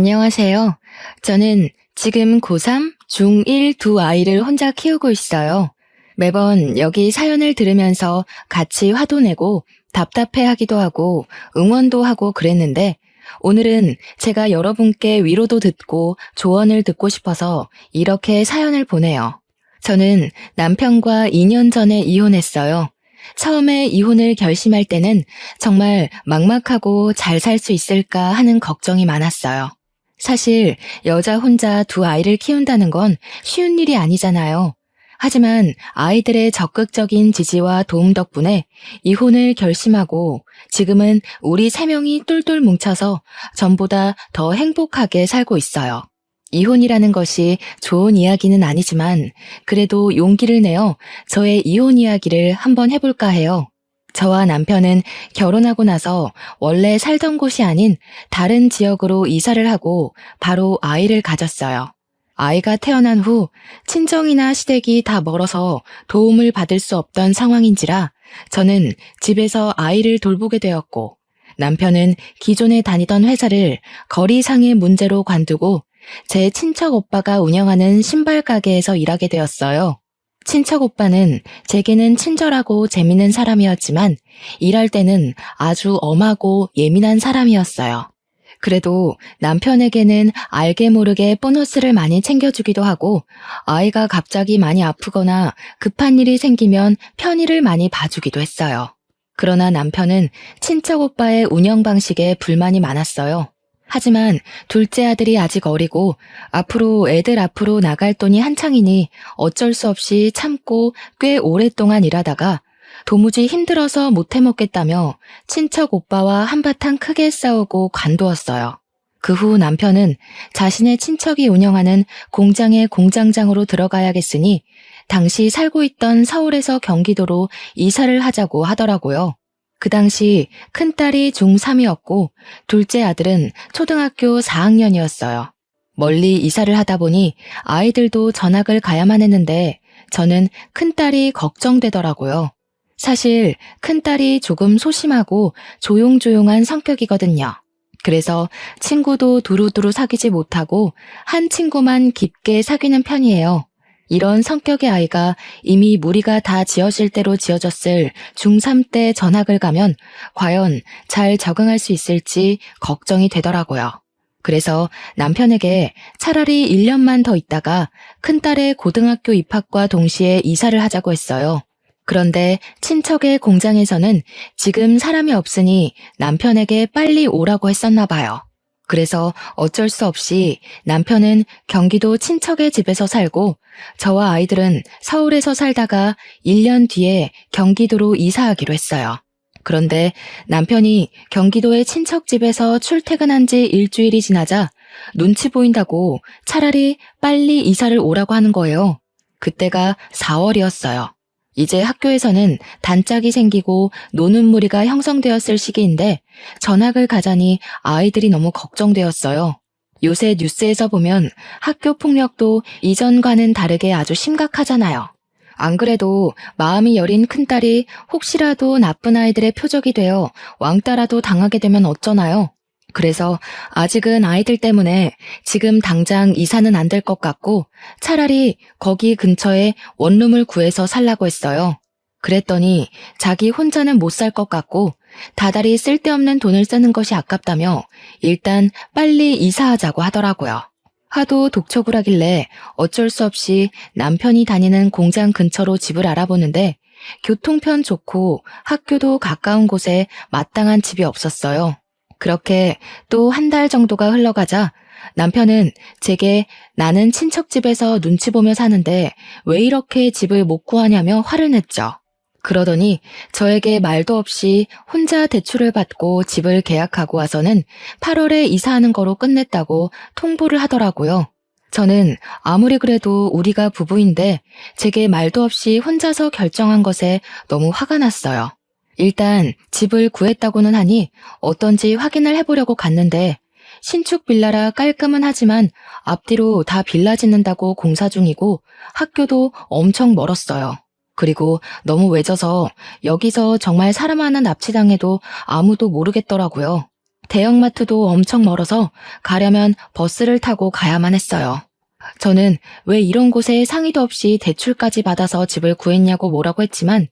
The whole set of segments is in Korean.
안녕하세요. 저는 지금 고3, 중1 두 아이를 혼자 키우고 있어요. 매번 여기 사연을 들으면서 같이 화도 내고 답답해 하기도 하고 응원도 하고 그랬는데 오늘은 제가 여러분께 위로도 듣고 조언을 듣고 싶어서 이렇게 사연을 보내요. 저는 남편과 2년 전에 이혼했어요. 처음에 이혼을 결심할 때는 정말 막막하고 잘 살 수 있을까 하는 걱정이 많았어요. 사실 여자 혼자 두 아이를 키운다는 건 쉬운 일이 아니잖아요. 하지만 아이들의 적극적인 지지와 도움 덕분에 이혼을 결심하고 지금은 우리 세 명이 똘똘 뭉쳐서 전보다 더 행복하게 살고 있어요. 이혼이라는 것이 좋은 이야기는 아니지만 그래도 용기를 내어 저의 이혼 이야기를 한번 해볼까 해요. 저와 남편은 결혼하고 나서 원래 살던 곳이 아닌 다른 지역으로 이사를 하고 바로 아이를 가졌어요. 아이가 태어난 후 친정이나 시댁이 다 멀어서 도움을 받을 수 없던 상황인지라 저는 집에서 아이를 돌보게 되었고 남편은 기존에 다니던 회사를 거리상의 문제로 관두고 제 친척 오빠가 운영하는 신발 가게에서 일하게 되었어요. 친척 오빠는 제게는 친절하고 재밌는 사람이었지만 일할 때는 아주 엄하고 예민한 사람이었어요. 그래도 남편에게는 알게 모르게 보너스를 많이 챙겨주기도 하고 아이가 갑자기 많이 아프거나 급한 일이 생기면 편의를 많이 봐주기도 했어요. 그러나 남편은 친척 오빠의 운영 방식에 불만이 많았어요. 하지만 둘째 아들이 아직 어리고 애들 앞으로 나갈 돈이 한창이니 어쩔 수 없이 참고 꽤 오랫동안 일하다가 도무지 힘들어서 못 해먹겠다며 친척 오빠와 한바탕 크게 싸우고 관두었어요. 그 후 남편은 자신의 친척이 운영하는 공장의 공장장으로 들어가야겠으니 당시 살고 있던 서울에서 경기도로 이사를 하자고 하더라고요. 그 당시 큰딸이 중3이었고 둘째 아들은 초등학교 4학년이었어요. 멀리 이사를 하다 보니 아이들도 전학을 가야만 했는데 저는 큰딸이 걱정되더라고요. 사실 큰딸이 조금 소심하고 조용조용한 성격이거든요. 그래서 친구도 두루두루 사귀지 못하고 한 친구만 깊게 사귀는 편이에요. 이런 성격의 아이가 이미 무리가 다 지어질 대로 지어졌을 중3 때 전학을 가면 과연 잘 적응할 수 있을지 걱정이 되더라고요. 그래서 남편에게 차라리 1년만 더 있다가 큰딸의 고등학교 입학과 동시에 이사를 하자고 했어요. 그런데 친척의 공장에서는 지금 사람이 없으니 남편에게 빨리 오라고 했었나 봐요. 그래서 어쩔 수 없이 남편은 경기도 친척의 집에서 살고 저와 아이들은 서울에서 살다가 1년 뒤에 경기도로 이사하기로 했어요. 그런데 남편이 경기도의 친척집에서 출퇴근한 지 일주일이 지나자 눈치 보인다고 차라리 빨리 이사를 오라고 하는 거예요. 그때가 4월이었어요. 이제 학교에서는 단짝이 생기고 노는 무리가 형성되었을 시기인데 전학을 가자니 아이들이 너무 걱정되었어요. 요새 뉴스에서 보면 학교 폭력도 이전과는 다르게 아주 심각하잖아요. 안 그래도 마음이 여린 큰딸이 혹시라도 나쁜 아이들의 표적이 되어 왕따라도 당하게 되면 어쩌나요? 그래서 아직은 아이들 때문에 지금 당장 이사는 안 될 것 같고 차라리 거기 근처에 원룸을 구해서 살라고 했어요. 그랬더니 자기 혼자는 못 살 것 같고 다달이 쓸데없는 돈을 쓰는 것이 아깝다며 일단 빨리 이사하자고 하더라고요. 하도 독촉을 하길래 어쩔 수 없이 남편이 다니는 공장 근처로 집을 알아보는데 교통편 좋고 학교도 가까운 곳에 마땅한 집이 없었어요. 그렇게 또 한 달 정도가 흘러가자 남편은 제게 나는 친척집에서 눈치 보며 사는데 왜 이렇게 집을 못 구하냐며 화를 냈죠. 그러더니 저에게 말도 없이 혼자 대출을 받고 집을 계약하고 와서는 8월에 이사하는 거로 끝냈다고 통보를 하더라고요. 저는 아무리 그래도 우리가 부부인데 제게 말도 없이 혼자서 결정한 것에 너무 화가 났어요. 일단 집을 구했다고는 하니 어떤지 확인을 해보려고 갔는데 신축 빌라라 깔끔은 하지만 앞뒤로 다 빌라 짓는다고 공사 중이고 학교도 엄청 멀었어요. 그리고 너무 외져서 여기서 정말 사람 하나 납치당해도 아무도 모르겠더라고요. 대형마트도 엄청 멀어서 가려면 버스를 타고 가야만 했어요. 저는 왜 이런 곳에 상의도 없이 대출까지 받아서 집을 구했냐고 뭐라고 했지만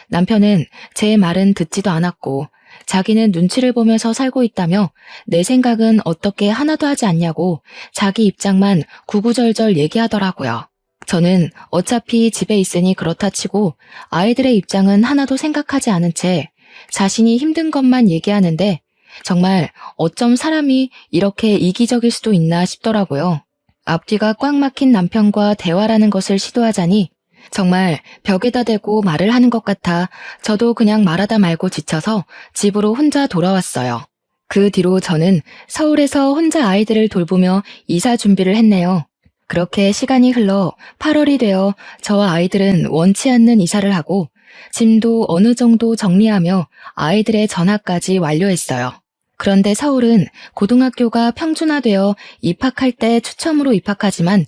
남편은 제 말은 듣지도 않았고 자기는 눈치를 보면서 살고 있다며 내 생각은 어떻게 하나도 하지 않냐고 자기 입장만 구구절절 얘기하더라고요. 저는 어차피 집에 있으니 그렇다 치고 아이들의 입장은 하나도 생각하지 않은 채 자신이 힘든 것만 얘기하는데 정말 어쩜 사람이 이렇게 이기적일 수도 있나 싶더라고요. 앞뒤가 꽉 막힌 남편과 대화라는 것을 시도하자니 정말 벽에다 대고 말을 하는 것 같아 저도 그냥 말하다 말고 지쳐서 집으로 혼자 돌아왔어요. 그 뒤로 저는 서울에서 혼자 아이들을 돌보며 이사 준비를 했네요. 그렇게 시간이 흘러 8월이 되어 저와 아이들은 원치 않는 이사를 하고 짐도 어느 정도 정리하며 아이들의 전학까지 완료했어요. 그런데 서울은 고등학교가 평준화되어 입학할 때 추첨으로 입학하지만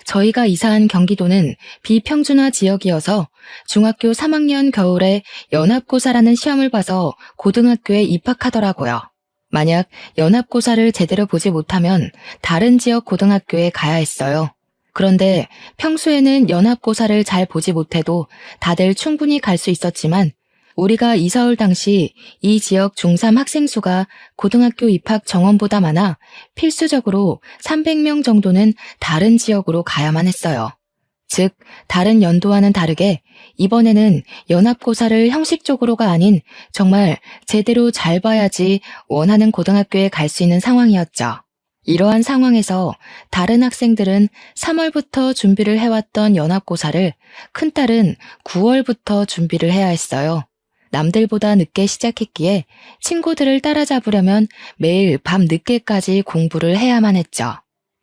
저희가 이사한 경기도는 비평준화 지역이어서 중학교 3학년 겨울에 연합고사라는 시험을 봐서 고등학교에 입학하더라고요. 만약 연합고사를 제대로 보지 못하면 다른 지역 고등학교에 가야 했어요. 그런데 평소에는 연합고사를 잘 보지 못해도 다들 충분히 갈 수 있었지만 우리가 이사 올 당시 이 지역 중3 학생 수가 고등학교 입학 정원보다 많아 필수적으로 300명 정도는 다른 지역으로 가야만 했어요. 즉, 다른 연도와는 다르게 이번에는 연합고사를 형식적으로가 아닌 정말 제대로 잘 봐야지 원하는 고등학교에 갈 수 있는 상황이었죠. 이러한 상황에서 다른 학생들은 3월부터 준비를 해왔던 연합고사를 큰딸은 9월부터 준비를 해야 했어요. 남들보다 늦게 시작했기에 친구들을 따라잡으려면 매일 밤 늦게까지 공부를 해야만 했죠.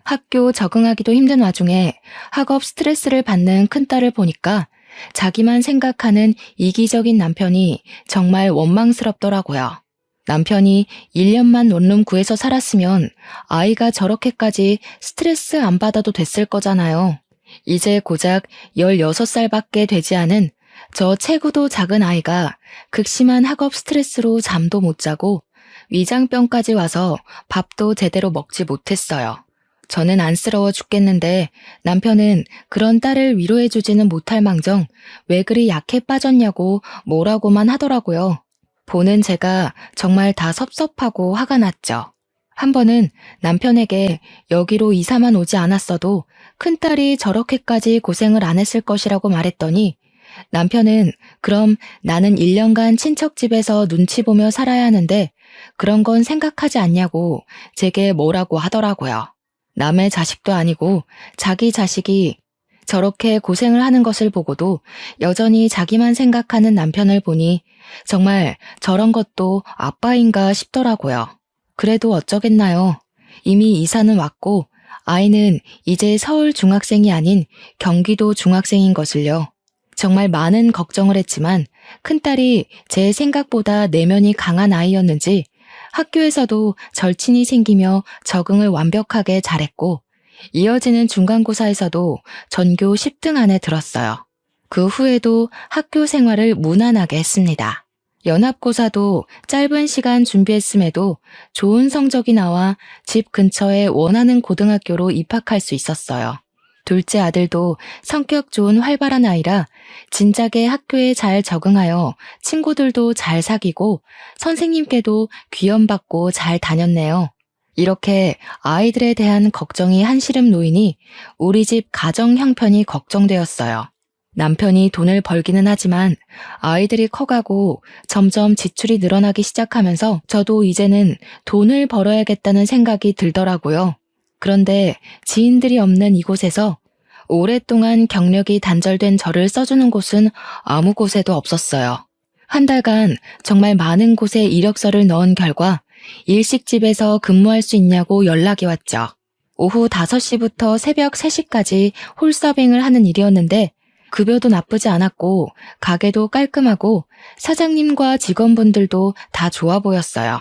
학교 적응하기도 힘든 와중에 학업 스트레스를 받는 큰딸을 보니까 자기만 생각하는 이기적인 남편이 정말 원망스럽더라고요. 남편이 1년만 원룸 구해서 살았으면 아이가 저렇게까지 스트레스 안 받아도 됐을 거잖아요. 이제 고작 16살밖에 되지 않은 저 체구도 작은 아이가 극심한 학업 스트레스로 잠도 못 자고 위장병까지 와서 밥도 제대로 먹지 못했어요. 저는 안쓰러워 죽겠는데 남편은 그런 딸을 위로해주지는 못할 망정 왜 그리 약해 빠졌냐고 뭐라고만 하더라고요. 보는 제가 정말 다 섭섭하고 화가 났죠. 한 번은 남편에게 여기로 이사만 오지 않았어도 큰딸이 저렇게까지 고생을 안 했을 것이라고 말했더니 남편은 그럼 나는 1년간 친척 집에서 눈치 보며 살아야 하는데 그런 건 생각하지 않냐고 제게 뭐라고 하더라고요. 남의 자식도 아니고 자기 자식이 저렇게 고생을 하는 것을 보고도 여전히 자기만 생각하는 남편을 보니 정말 저런 것도 아빠인가 싶더라고요. 그래도 어쩌겠나요. 이미 이사는 왔고 아이는 이제 서울 중학생이 아닌 경기도 중학생인 것을요. 정말 많은 걱정을 했지만 큰딸이 제 생각보다 내면이 강한 아이였는지 학교에서도 절친이 생기며 적응을 완벽하게 잘했고 이어지는 중간고사에서도 전교 10등 안에 들었어요. 그 후에도 학교 생활을 무난하게 했습니다. 연합고사도 짧은 시간 준비했음에도 좋은 성적이 나와 집 근처에 원하는 고등학교로 입학할 수 있었어요. 둘째 아들도 성격 좋은 활발한 아이라 진작에 학교에 잘 적응하여 친구들도 잘 사귀고 선생님께도 귀염받고 잘 다녔네요. 이렇게 아이들에 대한 걱정이 한시름 놓이니 우리 집 가정 형편이 걱정되었어요. 남편이 돈을 벌기는 하지만 아이들이 커가고 점점 지출이 늘어나기 시작하면서 저도 이제는 돈을 벌어야겠다는 생각이 들더라고요. 그런데 지인들이 없는 이곳에서 오랫동안 경력이 단절된 저를 써주는 곳은 아무 곳에도 없었어요. 한 달간 정말 많은 곳에 이력서를 넣은 결과 일식집에서 근무할 수 있냐고 연락이 왔죠. 오후 5시부터 새벽 3시까지 홀서빙을 하는 일이었는데 급여도 나쁘지 않았고 가게도 깔끔하고 사장님과 직원분들도 다 좋아 보였어요.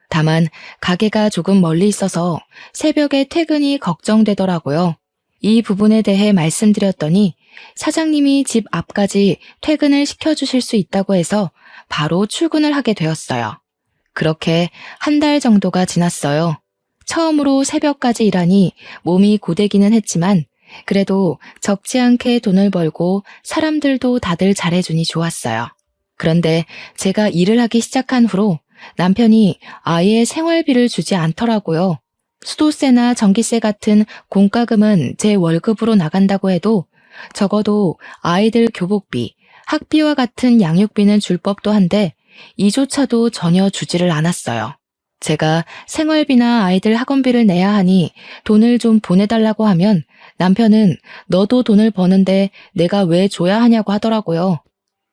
다만 가게가 조금 멀리 있어서 새벽에 퇴근이 걱정되더라고요. 이 부분에 대해 말씀드렸더니 사장님이 집 앞까지 퇴근을 시켜주실 수 있다고 해서 바로 출근을 하게 되었어요. 그렇게 한 달 정도가 지났어요. 처음으로 새벽까지 일하니 몸이 고되기는 했지만 그래도 적지 않게 돈을 벌고 사람들도 다들 잘해주니 좋았어요. 그런데 제가 일을 하기 시작한 후로 남편이 아예 생활비를 주지 않더라고요. 수도세나 전기세 같은 공과금은 제 월급으로 나간다고 해도 적어도 아이들 교복비, 학비와 같은 양육비는 줄 법도 한데 이조차도 전혀 주지를 않았어요. 제가 생활비나 아이들 학원비를 내야 하니 돈을 좀 보내달라고 하면 남편은 너도 돈을 버는데 내가 왜 줘야 하냐고 하더라고요.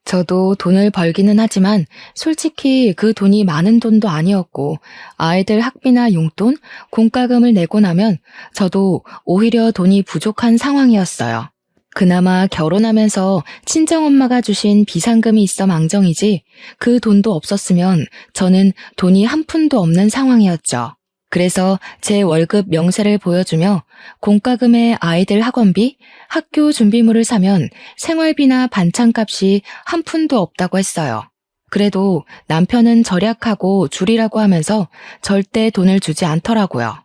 저도 돈을 벌기는 하지만 솔직히 그 돈이 많은 돈도 아니었고 아이들 학비나 용돈, 공과금을 내고 나면 저도 오히려 돈이 부족한 상황이었어요. 그나마 결혼하면서 친정엄마가 주신 비상금이 있어 망정이지 그 돈도 없었으면 저는 돈이 한 푼도 없는 상황이었죠. 그래서 제 월급 명세를 보여주며 공과금에 아이들 학원비, 학교 준비물을 사면 생활비나 반찬값이 한 푼도 없다고 했어요. 그래도 남편은 절약하고 줄이라고 하면서 절대 돈을 주지 않더라고요.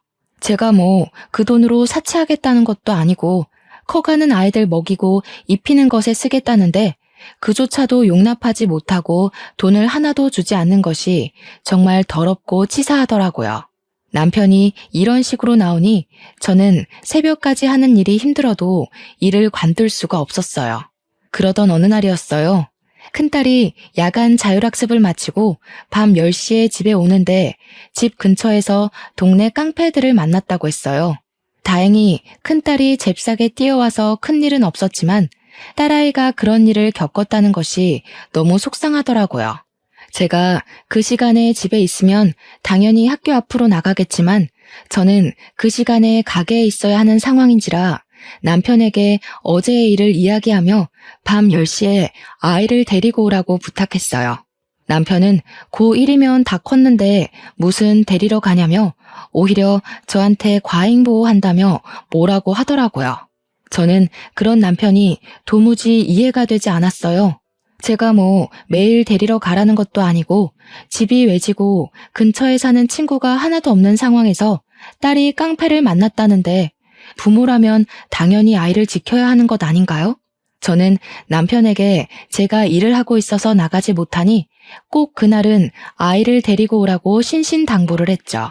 제가 뭐 그 돈으로 사치하겠다는 것도 아니고 커가는 아이들 먹이고 입히는 것에 쓰겠다는데 그조차도 용납하지 못하고 돈을 하나도 주지 않는 것이 정말 더럽고 치사하더라고요. 남편이 이런 식으로 나오니 저는 새벽까지 하는 일이 힘들어도 일을 관둘 수가 없었어요. 그러던 어느 날이었어요. 큰딸이 야간 자율학습을 마치고 밤 10시에 집에 오는데 집 근처에서 동네 깡패들을 만났다고 했어요. 다행히 큰딸이 잽싸게 뛰어와서 큰일은 없었지만 딸아이가 그런 일을 겪었다는 것이 너무 속상하더라고요. 제가 그 시간에 집에 있으면 당연히 학교 앞으로 나가겠지만 저는 그 시간에 가게에 있어야 하는 상황인지라 남편에게 어제의 일을 이야기하며 밤 10시에 아이를 데리고 오라고 부탁했어요. 남편은 고1이면 다 컸는데 무슨 데리러 가냐며 오히려 저한테 과잉보호한다며 뭐라고 하더라고요. 저는 그런 남편이 도무지 이해가 되지 않았어요. 제가 뭐 매일 데리러 가라는 것도 아니고 집이 외지고 근처에 사는 친구가 하나도 없는 상황에서 딸이 깡패를 만났다는데 부모라면 당연히 아이를 지켜야 하는 것 아닌가요? 저는 남편에게 제가 일을 하고 있어서 나가지 못하니 꼭 그날은 아이를 데리고 오라고 신신당부를 했죠.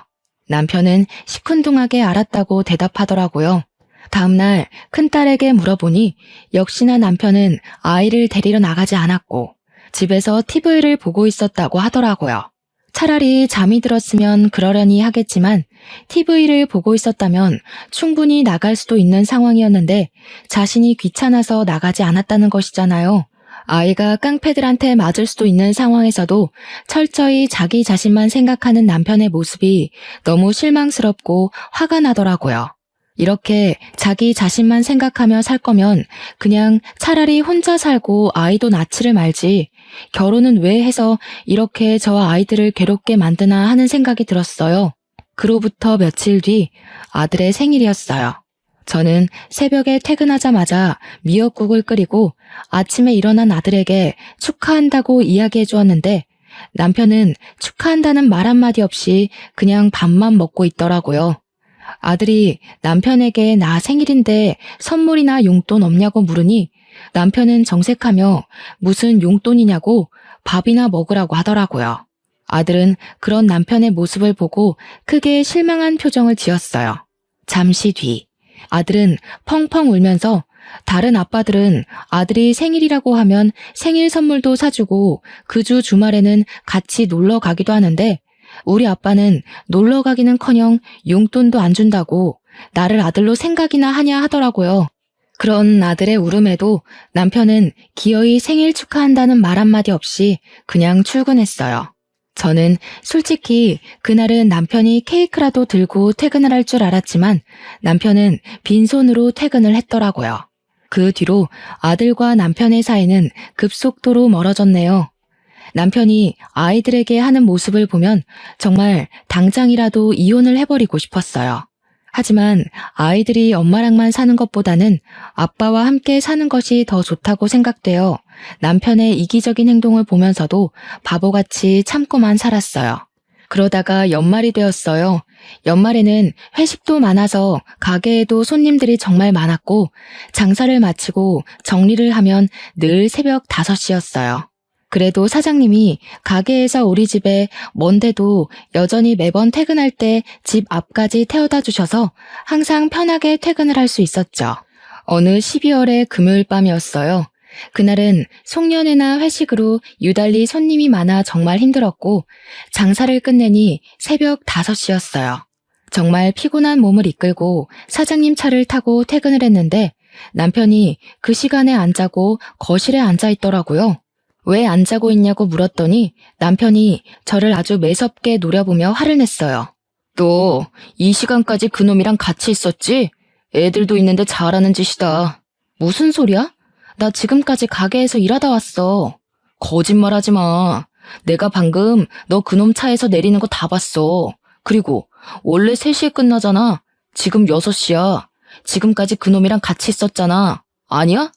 남편은 시큰둥하게 알았다고 대답하더라고요. 다음날 큰딸에게 물어보니 역시나 남편은 아이를 데리러 나가지 않았고 집에서 TV를 보고 있었다고 하더라고요. 차라리 잠이 들었으면 그러려니 하겠지만 TV를 보고 있었다면 충분히 나갈 수도 있는 상황이었는데 자신이 귀찮아서 나가지 않았다는 것이잖아요. 아이가 깡패들한테 맞을 수도 있는 상황에서도 철저히 자기 자신만 생각하는 남편의 모습이 너무 실망스럽고 화가 나더라고요. 이렇게 자기 자신만 생각하며 살 거면 그냥 차라리 혼자 살고 아이도 낳지를 말지 결혼은 왜 해서 이렇게 저와 아이들을 괴롭게 만드나 하는 생각이 들었어요. 그로부터 며칠 뒤 아들의 생일이었어요. 저는 새벽에 퇴근하자마자 미역국을 끓이고 아침에 일어난 아들에게 축하한다고 이야기해 주었는데 남편은 축하한다는 말 한마디 없이 그냥 밥만 먹고 있더라고요. 아들이 남편에게 나 생일인데 선물이나 용돈 없냐고 물으니 남편은 정색하며 무슨 용돈이냐고 밥이나 먹으라고 하더라고요. 아들은 그런 남편의 모습을 보고 크게 실망한 표정을 지었어요. 잠시 뒤 아들은 펑펑 울면서 다른 아빠들은 아들이 생일이라고 하면 생일 선물도 사주고 그 주 주말에는 같이 놀러 가기도 하는데 우리 아빠는 놀러 가기는커녕 용돈도 안 준다고 나를 아들로 생각이나 하냐 하더라고요. 그런 아들의 울음에도 남편은 기어이 생일 축하한다는 말 한마디 없이 그냥 출근했어요. 저는 솔직히 그날은 남편이 케이크라도 들고 퇴근을 할 줄 알았지만 남편은 빈손으로 퇴근을 했더라고요. 그 뒤로 아들과 남편의 사이는 급속도로 멀어졌네요. 남편이 아이들에게 하는 모습을 보면 정말 당장이라도 이혼을 해버리고 싶었어요. 하지만 아이들이 엄마랑만 사는 것보다는 아빠와 함께 사는 것이 더 좋다고 생각되어 남편의 이기적인 행동을 보면서도 바보같이 참고만 살았어요. 그러다가 연말이 되었어요. 연말에는 회식도 많아서 가게에도 손님들이 정말 많았고 장사를 마치고 정리를 하면 늘 새벽 5시였어요. 그래도 사장님이 가게에서 우리 집에 먼데도 여전히 매번 퇴근할 때 집 앞까지 태워다 주셔서 항상 편하게 퇴근을 할 수 있었죠. 어느 12월의 금요일 밤이었어요. 그날은 송년회나 회식으로 유달리 손님이 많아 정말 힘들었고 장사를 끝내니 새벽 5시였어요. 정말 피곤한 몸을 이끌고 사장님 차를 타고 퇴근을 했는데 남편이 그 시간에 안 자고 거실에 앉아 있더라고요. 왜 안 자고 있냐고 물었더니 남편이 저를 아주 매섭게 노려보며 화를 냈어요. 너 이 시간까지 그놈이랑 같이 있었지? 애들도 있는데 잘하는 짓이다. 무슨 소리야? 나 지금까지 가게에서 일하다 왔어. 거짓말하지 마. 내가 방금 너 그놈 차에서 내리는 거 다 봤어. 그리고 원래 3시에 끝나잖아. 지금 6시야. 지금까지 그놈이랑 같이 있었잖아. 아니야?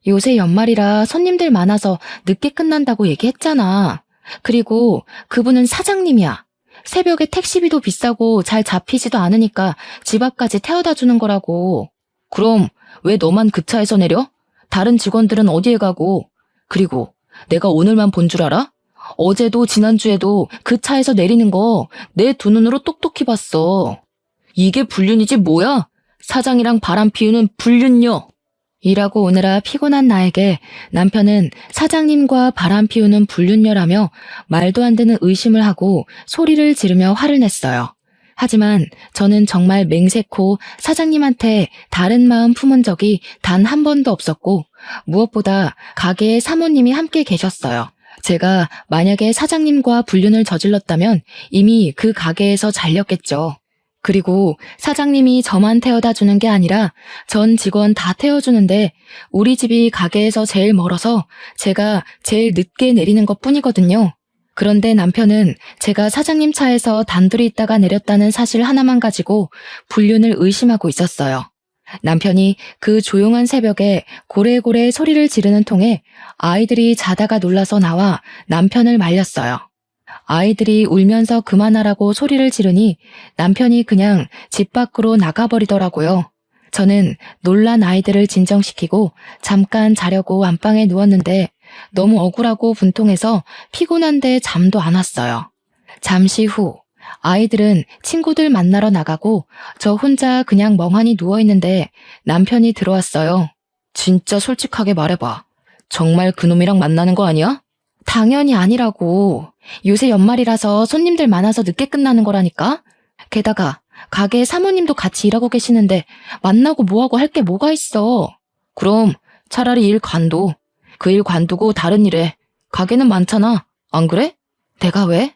요새 연말이라 손님들 많아서 늦게 끝난다고 얘기했잖아. 그리고 그분은 사장님이야. 새벽에 택시비도 비싸고 잘 잡히지도 않으니까 집 앞까지 태워다 주는 거라고. 그럼 왜 너만 그 차에서 내려? 다른 직원들은 어디에 가고? 그리고 내가 오늘만 본 줄 알아? 어제도 지난주에도 그 차에서 내리는 거 내 두 눈으로 똑똑히 봤어. 이게 불륜이지 뭐야? 사장이랑 바람 피우는 불륜녀. 일하고 오느라 피곤한 나에게 남편은 사장님과 바람 피우는 불륜녀라며 말도 안 되는 의심을 하고 소리를 지르며 화를 냈어요. 하지만 저는 정말 맹세코 사장님한테 다른 마음 품은 적이 단 한 번도 없었고 무엇보다 가게에 사모님이 함께 계셨어요. 제가 만약에 사장님과 불륜을 저질렀다면 이미 그 가게에서 잘렸겠죠. 그리고 사장님이 저만 태워다 주는 게 아니라 전 직원 다 태워주는데 우리 집이 가게에서 제일 멀어서 제가 제일 늦게 내리는 것뿐이거든요. 그런데 남편은 제가 사장님 차에서 단둘이 있다가 내렸다는 사실 하나만 가지고 불륜을 의심하고 있었어요. 남편이 그 조용한 새벽에 고래고래 소리를 지르는 통에 아이들이 자다가 놀라서 나와 남편을 말렸어요. 아이들이 울면서 그만하라고 소리를 지르니 남편이 그냥 집 밖으로 나가버리더라고요. 저는 놀란 아이들을 진정시키고 잠깐 자려고 안방에 누웠는데 너무 억울하고 분통해서 피곤한데 잠도 안 왔어요. 잠시 후 아이들은 친구들 만나러 나가고 저 혼자 그냥 멍하니 누워있는데 남편이 들어왔어요. 진짜 솔직하게 말해봐. 정말 그놈이랑 만나는 거 아니야? 당연히 아니라고. 요새 연말이라서 손님들 많아서 늦게 끝나는 거라니까. 게다가 가게 사모님도 같이 일하고 계시는데 만나고 뭐하고 할 게 뭐가 있어. 그럼 차라리 일 관둬. 그 일 관두고 다른 일해. 가게는 많잖아. 안 그래? 내가 왜?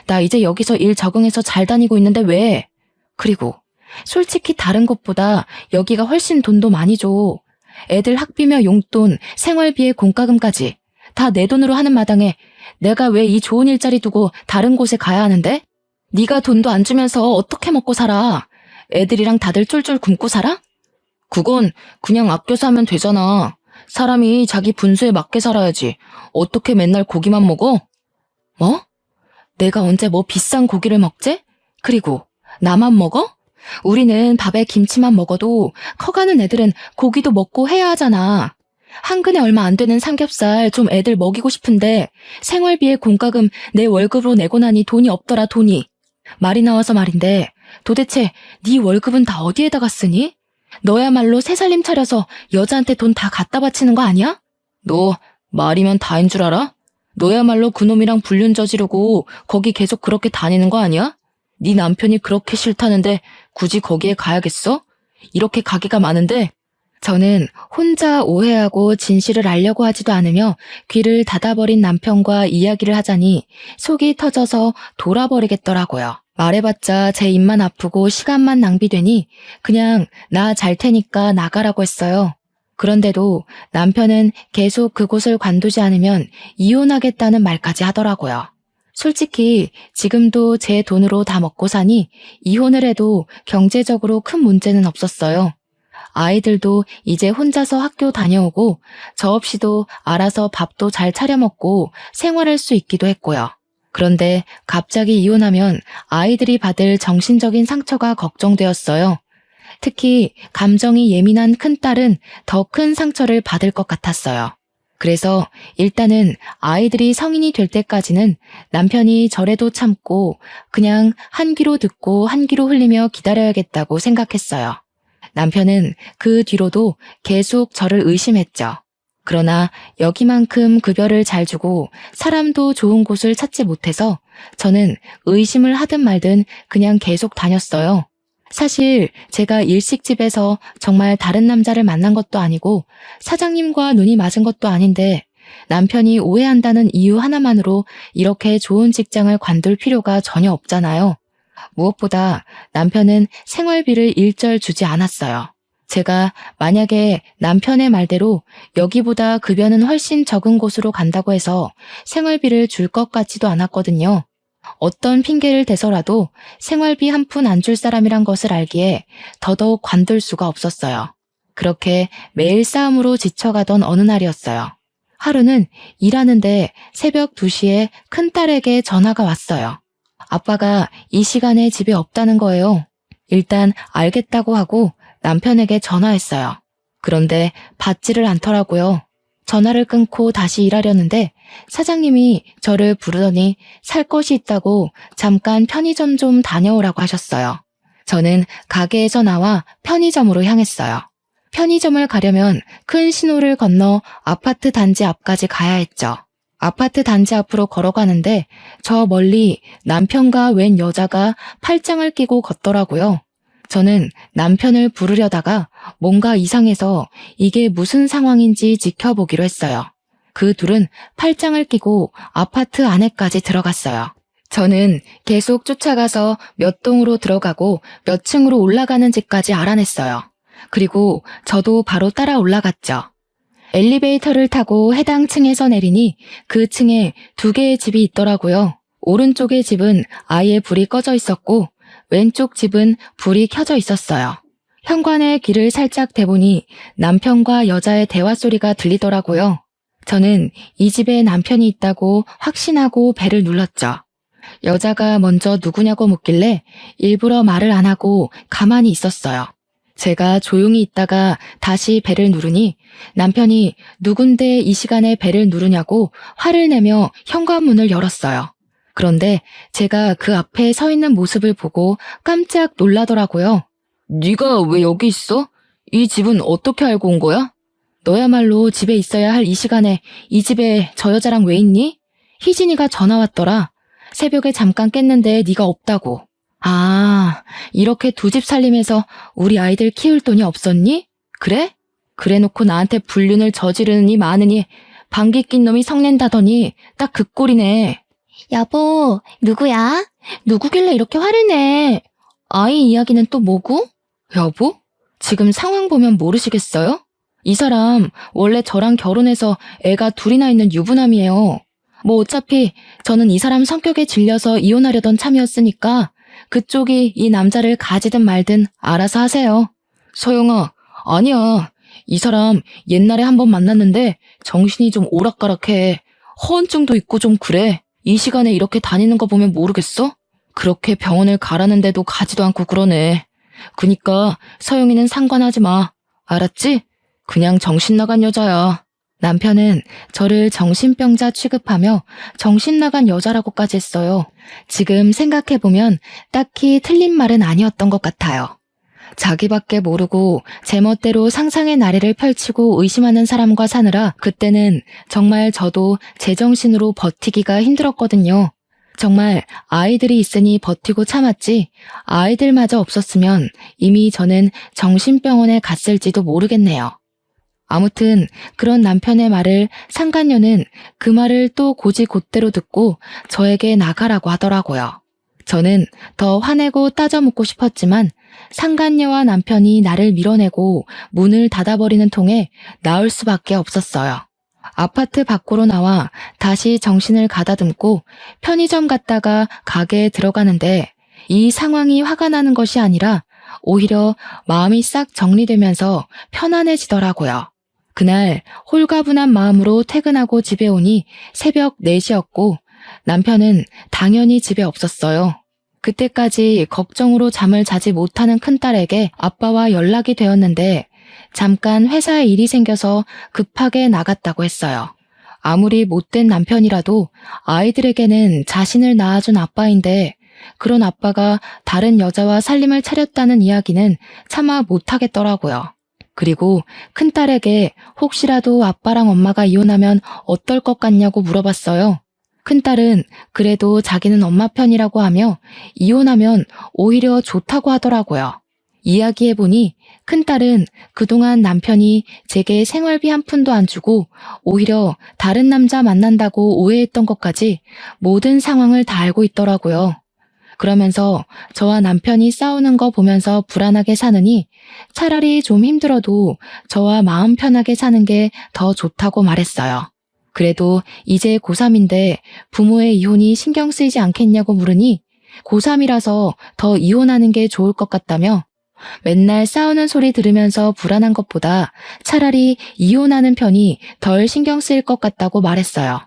나 이제 여기서 일 적응해서 잘 다니고 있는데 왜? 그리고 솔직히 다른 곳보다 여기가 훨씬 돈도 많이 줘. 애들 학비며 용돈, 생활비에 공과금까지 다 내 돈으로 하는 마당에 내가 왜 이 좋은 일자리 두고 다른 곳에 가야 하는데? 네가 돈도 안 주면서 어떻게 먹고 살아? 애들이랑 다들 쫄쫄 굶고 살아? 그건 그냥 아껴서 하면 되잖아. 사람이 자기 분수에 맞게 살아야지. 어떻게 맨날 고기만 먹어? 뭐? 내가 언제 뭐 비싼 고기를 먹지? 그리고 나만 먹어? 우리는 밥에 김치만 먹어도 커가는 애들은 고기도 먹고 해야 하잖아. 한 근에 얼마 안 되는 삼겹살 좀 애들 먹이고 싶은데 생활비에 공과금 내 월급으로 내고 나니 돈이 없더라 돈이. 말이 나와서 말인데 도대체 네 월급은 다 어디에다가 쓰니? 너야말로 새살림 차려서 여자한테 돈 다 갖다 바치는 거 아니야? 너 말이면 다인 줄 알아? 너야말로 그놈이랑 불륜 저지르고 거기 계속 그렇게 다니는 거 아니야? 네 남편이 그렇게 싫다는데 굳이 거기에 가야겠어? 이렇게 가게가 많은데. 저는 혼자 오해하고 진실을 알려고 하지도 않으며 귀를 닫아버린 남편과 이야기를 하자니 속이 터져서 돌아버리겠더라고요. 말해봤자 제 입만 아프고 시간만 낭비되니 그냥 나 잘 테니까 나가라고 했어요. 그런데도 남편은 계속 그곳을 관두지 않으면 이혼하겠다는 말까지 하더라고요. 솔직히 지금도 제 돈으로 다 먹고 사니 이혼을 해도 경제적으로 큰 문제는 없었어요. 아이들도 이제 혼자서 학교 다녀오고 저 없이도 알아서 밥도 잘 차려 먹고 생활할 수 있기도 했고요. 그런데 갑자기 이혼하면 아이들이 받을 정신적인 상처가 걱정되었어요. 특히 감정이 예민한 큰딸은 더 큰 상처를 받을 것 같았어요. 그래서 일단은 아이들이 성인이 될 때까지는 남편이 저래도 참고 그냥 한 귀로 듣고 한 귀로 흘리며 기다려야겠다고 생각했어요. 남편은 그 뒤로도 계속 저를 의심했죠. 그러나 여기만큼 급여를 잘 주고 사람도 좋은 곳을 찾지 못해서 저는 의심을 하든 말든 그냥 계속 다녔어요. 사실 제가 일식집에서 정말 다른 남자를 만난 것도 아니고 사장님과 눈이 맞은 것도 아닌데 남편이 오해한다는 이유 하나만으로 이렇게 좋은 직장을 관둘 필요가 전혀 없잖아요. 무엇보다 남편은 생활비를 일절 주지 않았어요. 제가 만약에 남편의 말대로 여기보다 급여는 훨씬 적은 곳으로 간다고 해서 생활비를 줄 것 같지도 않았거든요. 어떤 핑계를 대서라도 생활비 한 푼 안 줄 사람이란 것을 알기에 더더욱 관둘 수가 없었어요. 그렇게 매일 싸움으로 지쳐가던 어느 날이었어요. 하루는 일하는데 새벽 2시에 큰딸에게 전화가 왔어요. 아빠가 이 시간에 집에 없다는 거예요. 일단 알겠다고 하고 남편에게 전화했어요. 그런데 받지를 않더라고요. 전화를 끊고 다시 일하려는데 사장님이 저를 부르더니 살 것이 있다고 잠깐 편의점 좀 다녀오라고 하셨어요. 저는 가게에서 나와 편의점으로 향했어요. 편의점을 가려면 큰 신호를 건너 아파트 단지 앞까지 가야 했죠. 아파트 단지 앞으로 걸어가는데 저 멀리 남편과 웬 여자가 팔짱을 끼고 걷더라고요. 저는 남편을 부르려다가 뭔가 이상해서 이게 무슨 상황인지 지켜보기로 했어요. 그 둘은 팔짱을 끼고 아파트 안에까지 들어갔어요. 저는 계속 쫓아가서 몇 동으로 들어가고 몇 층으로 올라가는 집까지 알아냈어요. 그리고 저도 바로 따라 올라갔죠. 엘리베이터를 타고 해당 층에서 내리니 그 층에 2개의 집이 있더라고요. 오른쪽의 집은 아예 불이 꺼져 있었고 왼쪽 집은 불이 켜져 있었어요. 현관에 귀를 살짝 대보니 남편과 여자의 대화 소리가 들리더라고요. 저는 이 집에 남편이 있다고 확신하고 벨을 눌렀죠. 여자가 먼저 누구냐고 묻길래 일부러 말을 안 하고 가만히 있었어요. 제가 조용히 있다가 다시 벨을 누르니 남편이 누군데 이 시간에 벨을 누르냐고 화를 내며 현관문을 열었어요. 그런데 제가 그 앞에 서 있는 모습을 보고 깜짝 놀라더라고요. 네가 왜 여기 있어? 이 집은 어떻게 알고 온 거야? 너야말로 집에 있어야 할 이 시간에 이 집에 저 여자랑 왜 있니? 희진이가 전화 왔더라. 새벽에 잠깐 깼는데 네가 없다고. 아, 이렇게 2집 살림해서 우리 아이들 키울 돈이 없었니? 그래? 그래놓고 나한테 불륜을 저지르느니 마느니 방귀 낀 놈이 성낸다더니 딱 그 꼴이네. 여보, 누구야? 누구길래 이렇게 화를 내? 아이 이야기는 또 뭐고? 여보? 지금 상황 보면 모르시겠어요? 이 사람 원래 저랑 결혼해서 애가 2이나 있는 유부남이에요. 뭐 어차피 저는 이 사람 성격에 질려서 이혼하려던 참이었으니까 그쪽이 이 남자를 가지든 말든 알아서 하세요. 서영아, 아니야. 이 사람 옛날에 한번 만났는데 정신이 좀 오락가락해. 허언증도 있고 좀 그래. 이 시간에 이렇게 다니는 거 보면 모르겠어? 그렇게 병원을 가라는데도 가지도 않고 그러네. 그니까 서영이는 상관하지 마. 알았지? 그냥 정신 나간 여자야. 남편은 저를 정신병자 취급하며 정신 나간 여자라고까지 했어요. 지금 생각해보면 딱히 틀린 말은 아니었던 것 같아요. 자기밖에 모르고 제멋대로 상상의 나래를 펼치고 의심하는 사람과 사느라 그때는 정말 저도 제정신으로 버티기가 힘들었거든요. 정말 아이들이 있으니 버티고 참았지 아이들마저 없었으면 이미 저는 정신병원에 갔을지도 모르겠네요. 아무튼 그런 남편의 말을 상간녀는 그 말을 또 곧이곧대로 듣고 저에게 나가라고 하더라고요. 저는 더 화내고 따져묻고 싶었지만 상간녀와 남편이 나를 밀어내고 문을 닫아버리는 통에 나올 수밖에 없었어요. 아파트 밖으로 나와 다시 정신을 가다듬고 편의점 갔다가 가게에 들어가는데 이 상황이 화가 나는 것이 아니라 오히려 마음이 싹 정리되면서 편안해지더라고요. 그날 홀가분한 마음으로 퇴근하고 집에 오니 새벽 4시였고 남편은 당연히 집에 없었어요. 그때까지 걱정으로 잠을 자지 못하는 큰딸에게 아빠와 연락이 되었는데 잠깐 회사에 일이 생겨서 급하게 나갔다고 했어요. 아무리 못된 남편이라도 아이들에게는 자신을 낳아준 아빠인데 그런 아빠가 다른 여자와 살림을 차렸다는 이야기는 차마 못하겠더라고요. 그리고 큰딸에게 혹시라도 아빠랑 엄마가 이혼하면 어떨 것 같냐고 물어봤어요. 큰딸은 그래도 자기는 엄마 편이라고 하며 이혼하면 오히려 좋다고 하더라고요. 이야기해보니 큰딸은 그동안 남편이 제게 생활비 한 푼도 안 주고 오히려 다른 남자 만난다고 오해했던 것까지 모든 상황을 다 알고 있더라고요. 그러면서 저와 남편이 싸우는 거 보면서 불안하게 사느니 차라리 좀 힘들어도 저와 마음 편하게 사는 게 더 좋다고 말했어요. 그래도 이제 고3인데 부모의 이혼이 신경 쓰이지 않겠냐고 물으니 고3이라서 더 이혼하는 게 좋을 것 같다며 맨날 싸우는 소리 들으면서 불안한 것보다 차라리 이혼하는 편이 덜 신경 쓰일 것 같다고 말했어요.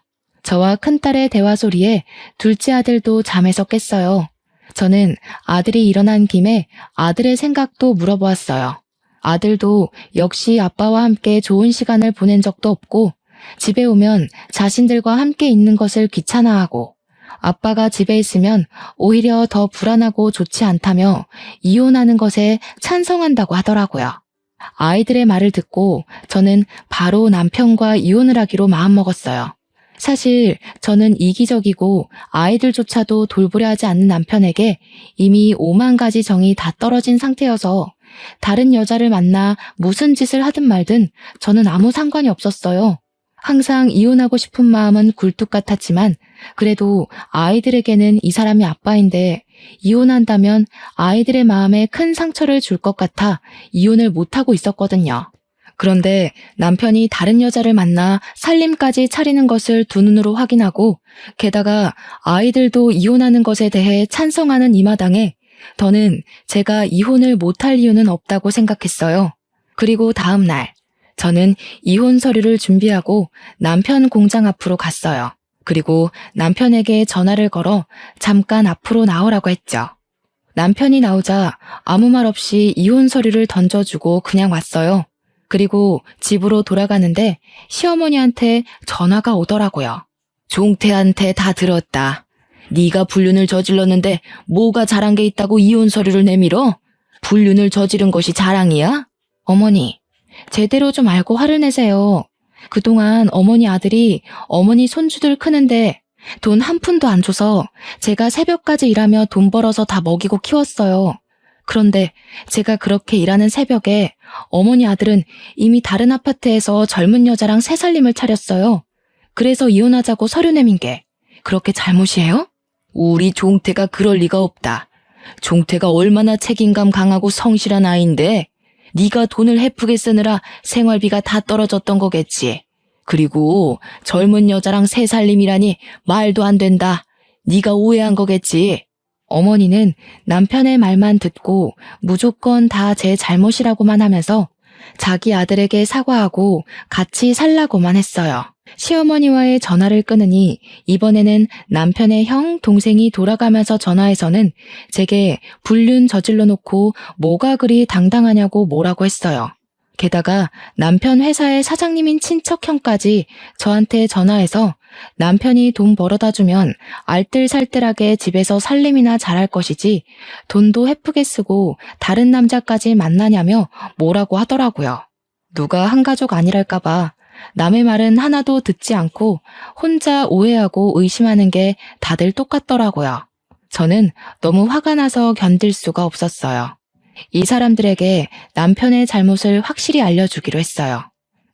저와 큰딸의 대화 소리에 둘째 아들도 잠에서 깼어요. 저는 아들이 일어난 김에 아들의 생각도 물어보았어요. 아들도 역시 아빠와 함께 좋은 시간을 보낸 적도 없고 집에 오면 자신들과 함께 있는 것을 귀찮아하고 아빠가 집에 있으면 오히려 더 불안하고 좋지 않다며 이혼하는 것에 찬성한다고 하더라고요. 아이들의 말을 듣고 저는 바로 남편과 이혼을 하기로 마음먹었어요. 사실 저는 이기적이고 아이들조차도 돌보려 하지 않는 남편에게 이미 5만 가지 정이 다 떨어진 상태여서 다른 여자를 만나 무슨 짓을 하든 말든 저는 아무 상관이 없었어요. 항상 이혼하고 싶은 마음은 굴뚝 같았지만 그래도 아이들에게는 이 사람이 아빠인데 이혼한다면 아이들의 마음에 큰 상처를 줄 것 같아 이혼을 못하고 있었거든요. 그런데 남편이 다른 여자를 만나 살림까지 차리는 것을 두 눈으로 확인하고 게다가 아이들도 이혼하는 것에 대해 찬성하는 이 마당에 저는 제가 이혼을 못할 이유는 없다고 생각했어요. 그리고 다음 날 저는 이혼 서류를 준비하고 남편 공장 앞으로 갔어요. 그리고 남편에게 전화를 걸어 잠깐 앞으로 나오라고 했죠. 남편이 나오자 아무 말 없이 이혼 서류를 던져주고 그냥 왔어요. 그리고 집으로 돌아가는데 시어머니한테 전화가 오더라고요. 종태한테 다 들었다. 네가 불륜을 저질렀는데 뭐가 잘한 게 있다고 이혼 서류를 내밀어? 불륜을 저지른 것이 자랑이야? 어머니, 제대로 좀 알고 화를 내세요. 그동안 어머니 아들이 어머니 손주들 크는데 돈 한 푼도 안 줘서 제가 새벽까지 일하며 돈 벌어서 다 먹이고 키웠어요. 그런데 제가 그렇게 일하는 새벽에 어머니 아들은 이미 다른 아파트에서 젊은 여자랑 새 살림을 차렸어요. 그래서 이혼하자고 서류 내민 게 그렇게 잘못이에요? 우리 종태가 그럴 리가 없다. 종태가 얼마나 책임감 강하고 성실한 아이인데 네가 돈을 헤프게 쓰느라 생활비가 다 떨어졌던 거겠지. 그리고 젊은 여자랑 새 살림이라니 말도 안 된다. 네가 오해한 거겠지. 어머니는 남편의 말만 듣고 무조건 다 제 잘못이라고만 하면서 자기 아들에게 사과하고 같이 살라고만 했어요. 시어머니와의 전화를 끊으니 이번에는 남편의 형, 동생이 돌아가면서 전화해서는 제게 불륜 저질러 놓고 뭐가 그리 당당하냐고 뭐라고 했어요. 게다가 남편 회사의 사장님인 친척형까지 저한테 전화해서 남편이 돈 벌어다 주면 알뜰살뜰하게 집에서 살림이나 잘할 것이지 돈도 헤프게 쓰고 다른 남자까지 만나냐며 뭐라고 하더라고요. 누가 한 가족 아니랄까봐 남의 말은 하나도 듣지 않고 혼자 오해하고 의심하는 게 다들 똑같더라고요. 저는 너무 화가 나서 견딜 수가 없었어요. 이 사람들에게 남편의 잘못을 확실히 알려주기로 했어요.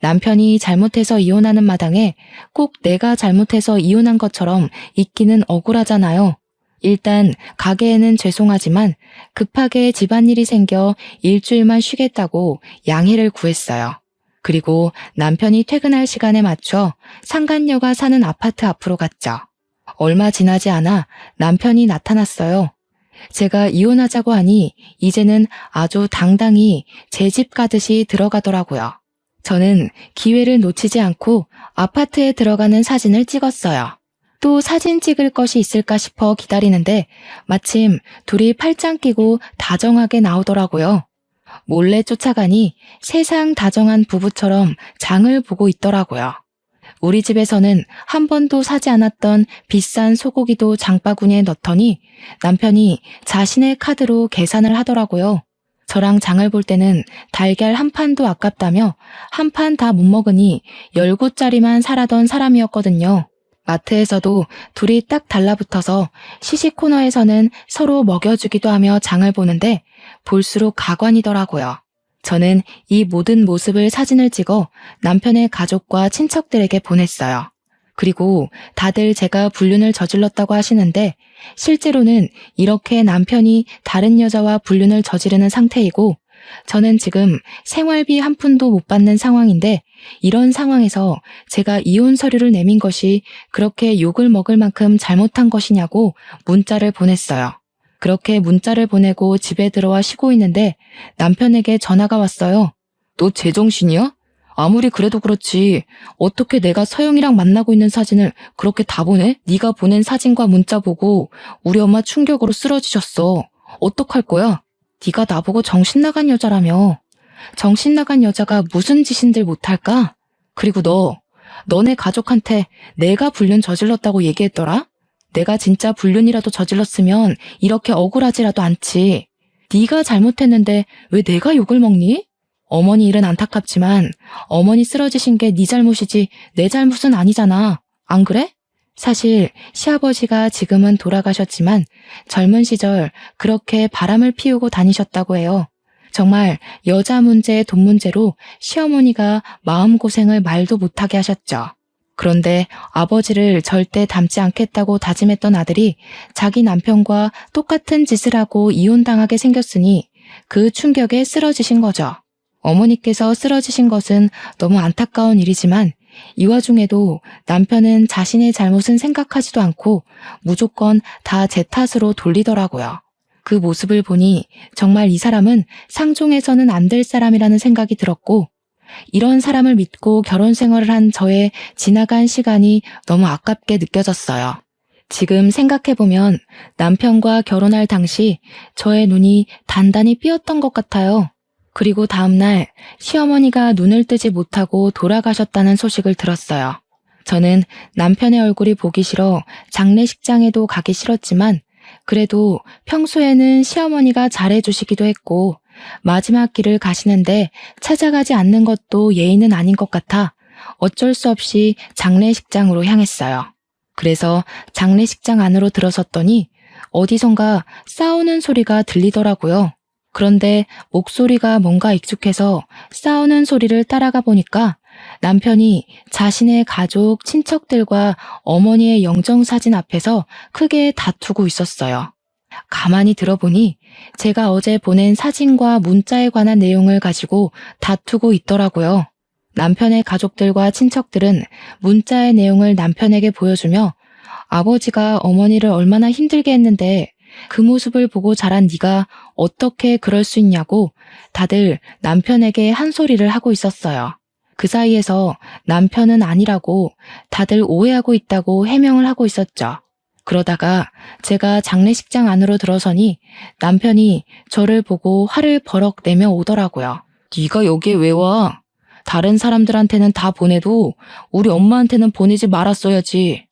남편이 잘못해서 이혼하는 마당에 꼭 내가 잘못해서 이혼한 것처럼 있기는 억울하잖아요. 일단 가게에는 죄송하지만 급하게 집안일이 생겨 일주일만 쉬겠다고 양해를 구했어요. 그리고 남편이 퇴근할 시간에 맞춰 상간녀가 사는 아파트 앞으로 갔죠. 얼마 지나지 않아 남편이 나타났어요. 제가 이혼하자고 하니 이제는 아주 당당히 제 집 가듯이 들어가더라고요. 저는 기회를 놓치지 않고 아파트에 들어가는 사진을 찍었어요. 또 사진 찍을 것이 있을까 싶어 기다리는데 마침 둘이 팔짱 끼고 다정하게 나오더라고요. 몰래 쫓아가니 세상 다정한 부부처럼 장을 보고 있더라고요. 우리 집에서는 한 번도 사지 않았던 비싼 소고기도 장바구니에 넣더니 남편이 자신의 카드로 계산을 하더라고요. 저랑 장을 볼 때는 달걀 한 판도 아깝다며 한 판 다 못 먹으니 10구짜리만 사라던 사람이었거든요. 마트에서도 둘이 딱 달라붙어서 시식 코너에서는 서로 먹여주기도 하며 장을 보는데 볼수록 가관이더라고요. 저는 이 모든 모습을 사진을 찍어 남편의 가족과 친척들에게 보냈어요. 그리고 다들 제가 불륜을 저질렀다고 하시는데 실제로는 이렇게 남편이 다른 여자와 불륜을 저지르는 상태이고 저는 지금 생활비 한 푼도 못 받는 상황인데 이런 상황에서 제가 이혼 서류를 내민 것이 그렇게 욕을 먹을 만큼 잘못한 것이냐고 문자를 보냈어요. 그렇게 문자를 보내고 집에 들어와 쉬고 있는데 남편에게 전화가 왔어요. 너 제정신이야? 아무리 그래도 그렇지 어떻게 내가 서영이랑 만나고 있는 사진을 그렇게 다 보내? 네가 보낸 사진과 문자 보고 우리 엄마 충격으로 쓰러지셨어. 어떡할 거야? 네가 나보고 정신 나간 여자라며. 정신 나간 여자가 무슨 짓인들 못할까? 그리고 너네 가족한테 내가 불륜 저질렀다고 얘기했더라? 내가 진짜 불륜이라도 저질렀으면 이렇게 억울하지라도 않지. 네가 잘못했는데 왜 내가 욕을 먹니? 어머니 일은 안타깝지만 어머니 쓰러지신 게 네 잘못이지 내 잘못은 아니잖아. 안 그래? 사실 시아버지가 지금은 돌아가셨지만 젊은 시절 그렇게 바람을 피우고 다니셨다고 해요. 정말 여자 문제, 돈 문제로 시어머니가 마음고생을 말도 못하게 하셨죠. 그런데 아버지를 절대 닮지 않겠다고 다짐했던 아들이 자기 남편과 똑같은 짓을 하고 이혼당하게 생겼으니 그 충격에 쓰러지신 거죠. 어머니께서 쓰러지신 것은 너무 안타까운 일이지만 이 와중에도 남편은 자신의 잘못은 생각하지도 않고 무조건 다 제 탓으로 돌리더라고요. 그 모습을 보니 정말 이 사람은 상종해서는 안 될 사람이라는 생각이 들었고 이런 사람을 믿고 결혼 생활을 한 저의 지나간 시간이 너무 아깝게 느껴졌어요. 지금 생각해보면 남편과 결혼할 당시 저의 눈이 단단히 삐었던 것 같아요. 그리고 다음날 시어머니가 눈을 뜨지 못하고 돌아가셨다는 소식을 들었어요. 저는 남편의 얼굴이 보기 싫어 장례식장에도 가기 싫었지만 그래도 평소에는 시어머니가 잘해주시기도 했고 마지막 길을 가시는데 찾아가지 않는 것도 예의는 아닌 것 같아 어쩔 수 없이 장례식장으로 향했어요. 그래서 장례식장 안으로 들어섰더니 어디선가 싸우는 소리가 들리더라고요. 그런데 목소리가 뭔가 익숙해서 싸우는 소리를 따라가 보니까 남편이 자신의 가족, 친척들과 어머니의 영정사진 앞에서 크게 다투고 있었어요. 가만히 들어보니 제가 어제 보낸 사진과 문자에 관한 내용을 가지고 다투고 있더라고요. 남편의 가족들과 친척들은 문자의 내용을 남편에게 보여주며 아버지가 어머니를 얼마나 힘들게 했는데 그 모습을 보고 자란 네가 어떻게 그럴 수 있냐고 다들 남편에게 한 소리를 하고 있었어요. 그 사이에서 남편은 아니라고 다들 오해하고 있다고 해명을 하고 있었죠. 그러다가 제가 장례식장 안으로 들어서니 남편이 저를 보고 화를 버럭 내며 오더라고요. 네가 여기에 왜 와? 다른 사람들한테는 다 보내도 우리 엄마한테는 보내지 말았어야지.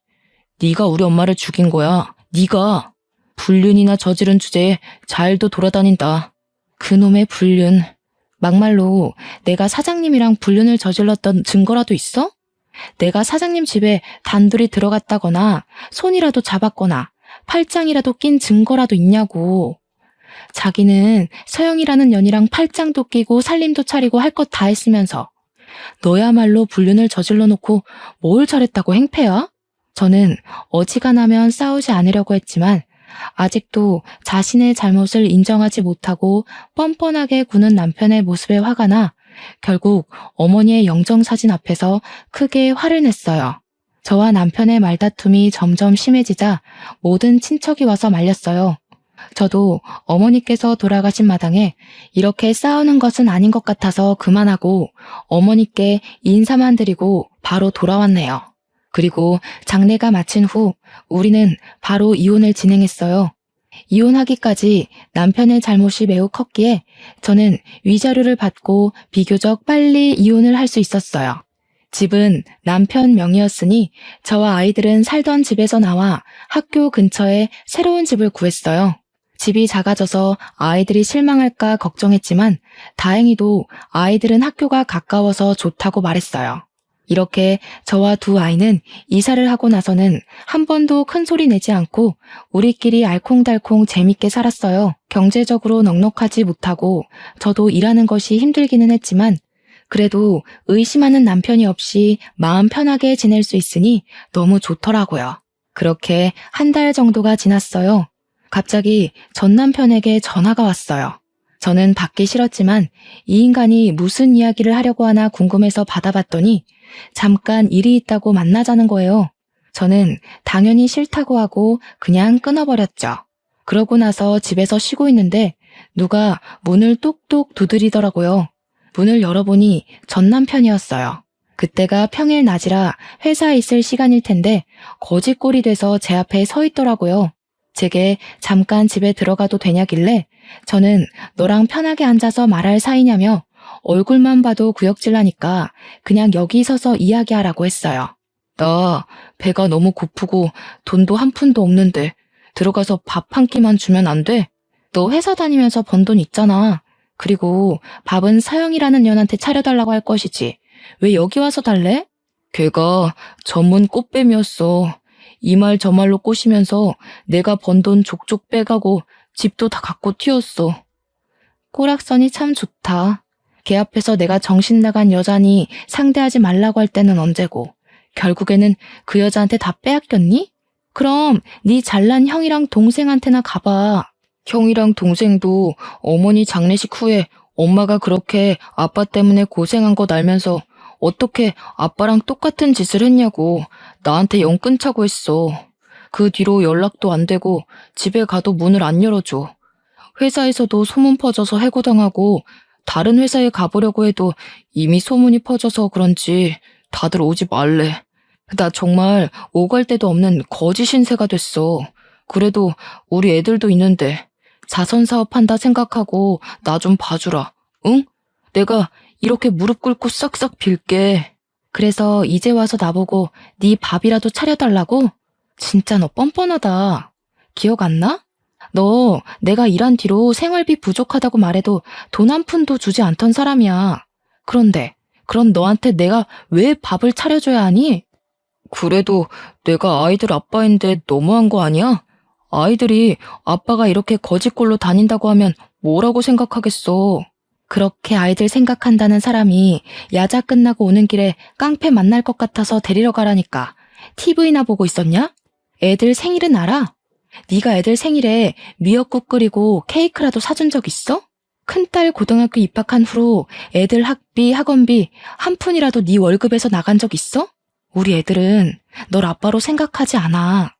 네가 우리 엄마를 죽인 거야. 네가. 불륜이나 저지른 주제에 잘도 돌아다닌다. 그놈의 불륜. 막말로 내가 사장님이랑 불륜을 저질렀던 증거라도 있어? 내가 사장님 집에 단둘이 들어갔다거나 손이라도 잡았거나 팔짱이라도 낀 증거라도 있냐고. 자기는 서영이라는 년이랑 팔짱도 끼고 살림도 차리고 할 것 다 했으면서 너야말로 불륜을 저질러 놓고 뭘 잘했다고 행패야? 저는 어지간하면 싸우지 않으려고 했지만 아직도 자신의 잘못을 인정하지 못하고 뻔뻔하게 구는 남편의 모습에 화가 나 결국 어머니의 영정사진 앞에서 크게 화를 냈어요. 저와 남편의 말다툼이 점점 심해지자 모든 친척이 와서 말렸어요. 저도 어머니께서 돌아가신 마당에 이렇게 싸우는 것은 아닌 것 같아서 그만하고 어머니께 인사만 드리고 바로 돌아왔네요. 그리고 장례가 마친 후 우리는 바로 이혼을 진행했어요. 이혼하기까지 남편의 잘못이 매우 컸기에 저는 위자료를 받고 비교적 빨리 이혼을 할 수 있었어요. 집은 남편 명의였으니 저와 아이들은 살던 집에서 나와 학교 근처에 새로운 집을 구했어요. 집이 작아져서 아이들이 실망할까 걱정했지만 다행히도 아이들은 학교가 가까워서 좋다고 말했어요. 이렇게 저와 두 아이는 이사를 하고 나서는 한 번도 큰 소리 내지 않고 우리끼리 알콩달콩 재밌게 살았어요. 경제적으로 넉넉하지 못하고 저도 일하는 것이 힘들기는 했지만 그래도 의심하는 남편이 없이 마음 편하게 지낼 수 있으니 너무 좋더라고요. 그렇게 한 달 정도가 지났어요. 갑자기 전 남편에게 전화가 왔어요. 저는 받기 싫었지만 이 인간이 무슨 이야기를 하려고 하나 궁금해서 받아봤더니 잠깐 일이 있다고 만나자는 거예요. 저는 당연히 싫다고 하고 그냥 끊어버렸죠. 그러고 나서 집에서 쉬고 있는데 누가 문을 똑똑 두드리더라고요. 문을 열어보니 전 남편이었어요. 그때가 평일 낮이라 회사에 있을 시간일 텐데 거지꼴이 돼서 제 앞에 서 있더라고요. 제게 잠깐 집에 들어가도 되냐길래 저는 너랑 편하게 앉아서 말할 사이냐며 얼굴만 봐도 구역질나니까 그냥 여기 서서 이야기하라고 했어요. 나 배가 너무 고프고 돈도 한 푼도 없는데 들어가서 밥 한 끼만 주면 안 돼? 너 회사 다니면서 번 돈 있잖아. 그리고 밥은 서영이라는 년한테 차려달라고 할 것이지. 왜 여기 와서 달래? 걔가 전문 꽃뱀이었어. 이 말 저 말로 꼬시면서 내가 번 돈 족족 빼가고 집도 다 갖고 튀었어. 꼬락선이 참 좋다. 걔 앞에서 내가 정신 나간 여자니 상대하지 말라고 할 때는 언제고 결국에는 그 여자한테 다 빼앗겼니? 그럼 네 잘난 형이랑 동생한테나 가봐. 형이랑 동생도 어머니 장례식 후에 엄마가 그렇게 아빠 때문에 고생한 거 알면서 어떻게 아빠랑 똑같은 짓을 했냐고 나한테 영 끊자고 했어. 그 뒤로 연락도 안 되고 집에 가도 문을 안 열어줘. 회사에서도 소문 퍼져서 해고당하고 다른 회사에 가보려고 해도 이미 소문이 퍼져서 그런지 다들 오지 말래. 나 정말 오갈 데도 없는 거지 신세가 됐어. 그래도 우리 애들도 있는데 자선사업 한다 생각하고 나 좀 봐주라. 응? 내가 이렇게 무릎 꿇고 싹싹 빌게. 그래서 이제 와서 나보고 네 밥이라도 차려달라고? 진짜 너 뻔뻔하다. 기억 안 나? 너 내가 일한 뒤로 생활비 부족하다고 말해도 돈 한 푼도 주지 않던 사람이야. 그런데 그런 너한테 내가 왜 밥을 차려줘야 하니? 그래도 내가 아이들 아빠인데 너무한 거 아니야? 아이들이 아빠가 이렇게 거지꼴로 다닌다고 하면 뭐라고 생각하겠어. 그렇게 아이들 생각한다는 사람이 야자 끝나고 오는 길에 깡패 만날 것 같아서 데리러 가라니까. TV나 보고 있었냐? 애들 생일은 알아? 네가 애들 생일에 미역국 끓이고 케이크라도 사준 적 있어? 큰딸 고등학교 입학한 후로 애들 학비, 학원비 한 푼이라도 네 월급에서 나간 적 있어? 우리 애들은 널 아빠로 생각하지 않아.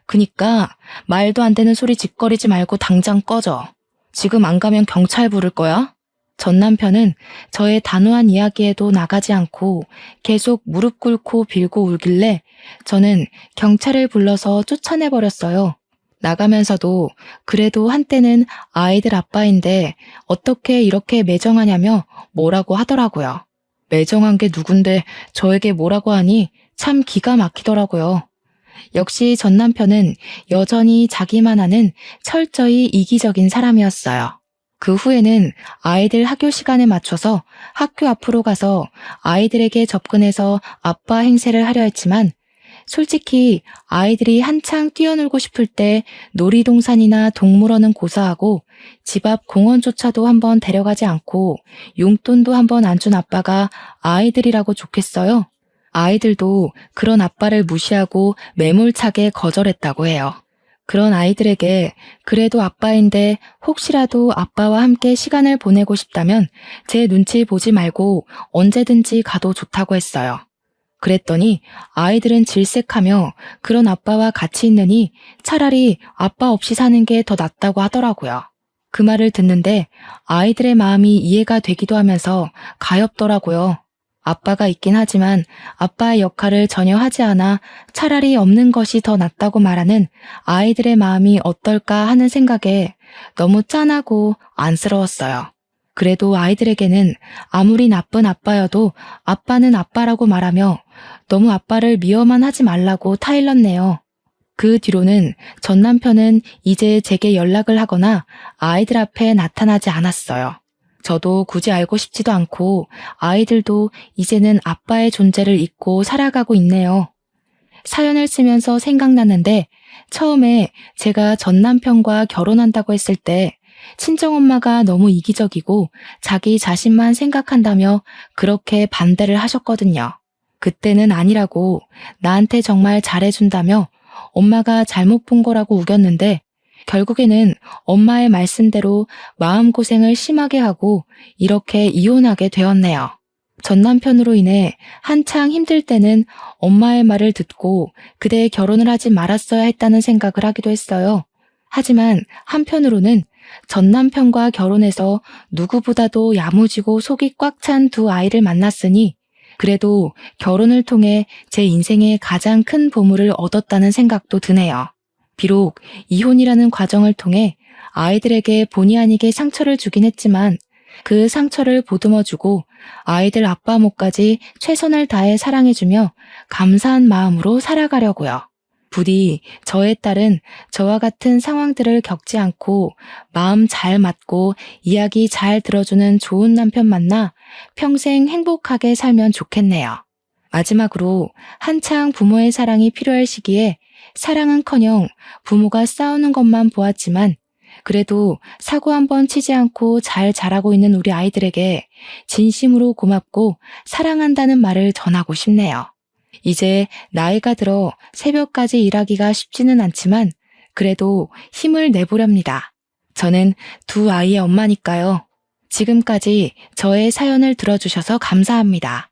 그니까 말도 안 되는 소리 짓거리지 말고 당장 꺼져. 지금 안 가면 경찰 부를 거야. 전 남편은 저의 단호한 이야기에도 나가지 않고 계속 무릎 꿇고 빌고 울길래 저는 경찰을 불러서 쫓아내버렸어요. 나가면서도 그래도 한때는 아이들 아빠인데 어떻게 이렇게 매정하냐며 뭐라고 하더라고요. 매정한 게 누군데 저에게 뭐라고 하니 참 기가 막히더라고요. 역시 전 남편은 여전히 자기만 아는 철저히 이기적인 사람이었어요. 그 후에는 아이들 학교 시간에 맞춰서 학교 앞으로 가서 아이들에게 접근해서 아빠 행세를 하려 했지만 솔직히 아이들이 한창 뛰어놀고 싶을 때 놀이동산이나 동물원은 고사하고 집 앞 공원조차도 한번 데려가지 않고 용돈도 한번 안 준 아빠가 아이들이라고 좋겠어요? 아이들도 그런 아빠를 무시하고 매몰차게 거절했다고 해요. 그런 아이들에게 그래도 아빠인데 혹시라도 아빠와 함께 시간을 보내고 싶다면 제 눈치 보지 말고 언제든지 가도 좋다고 했어요. 그랬더니 아이들은 질색하며 그런 아빠와 같이 있느니 차라리 아빠 없이 사는 게 더 낫다고 하더라고요. 그 말을 듣는데 아이들의 마음이 이해가 되기도 하면서 가엾더라고요. 아빠가 있긴 하지만 아빠의 역할을 전혀 하지 않아 차라리 없는 것이 더 낫다고 말하는 아이들의 마음이 어떨까 하는 생각에 너무 짠하고 안쓰러웠어요. 그래도 아이들에게는 아무리 나쁜 아빠여도 아빠는 아빠라고 말하며 너무 아빠를 미워만 하지 말라고 타일렀네요. 그 뒤로는 전 남편은 이제 제게 연락을 하거나 아이들 앞에 나타나지 않았어요. 저도 굳이 알고 싶지도 않고 아이들도 이제는 아빠의 존재를 잊고 살아가고 있네요. 사연을 쓰면서 생각났는데 처음에 제가 전 남편과 결혼한다고 했을 때 친정엄마가 너무 이기적이고 자기 자신만 생각한다며 그렇게 반대를 하셨거든요. 그때는 아니라고 나한테 정말 잘해준다며 엄마가 잘못 본 거라고 우겼는데 결국에는 엄마의 말씀대로 마음고생을 심하게 하고 이렇게 이혼하게 되었네요. 전 남편으로 인해 한창 힘들 때는 엄마의 말을 듣고 그대 결혼을 하지 말았어야 했다는 생각을 하기도 했어요. 하지만 한편으로는 전 남편과 결혼해서 누구보다도 야무지고 속이 꽉 찬 두 아이를 만났으니 그래도 결혼을 통해 제 인생의 가장 큰 보물을 얻었다는 생각도 드네요. 비록 이혼이라는 과정을 통해 아이들에게 본의 아니게 상처를 주긴 했지만 그 상처를 보듬어주고 아이들 아빠 몫까지 최선을 다해 사랑해주며 감사한 마음으로 살아가려고요. 부디 저의 딸은 저와 같은 상황들을 겪지 않고 마음 잘 맞고 이야기 잘 들어주는 좋은 남편 만나 평생 행복하게 살면 좋겠네요. 마지막으로 한창 부모의 사랑이 필요할 시기에 사랑은커녕 부모가 싸우는 것만 보았지만 그래도 사고 한번 치지 않고 잘 자라고 있는 우리 아이들에게 진심으로 고맙고 사랑한다는 말을 전하고 싶네요. 이제 나이가 들어 새벽까지 일하기가 쉽지는 않지만 그래도 힘을 내보렵니다. 저는 두 아이의 엄마니까요. 지금까지 저의 사연을 들어주셔서 감사합니다.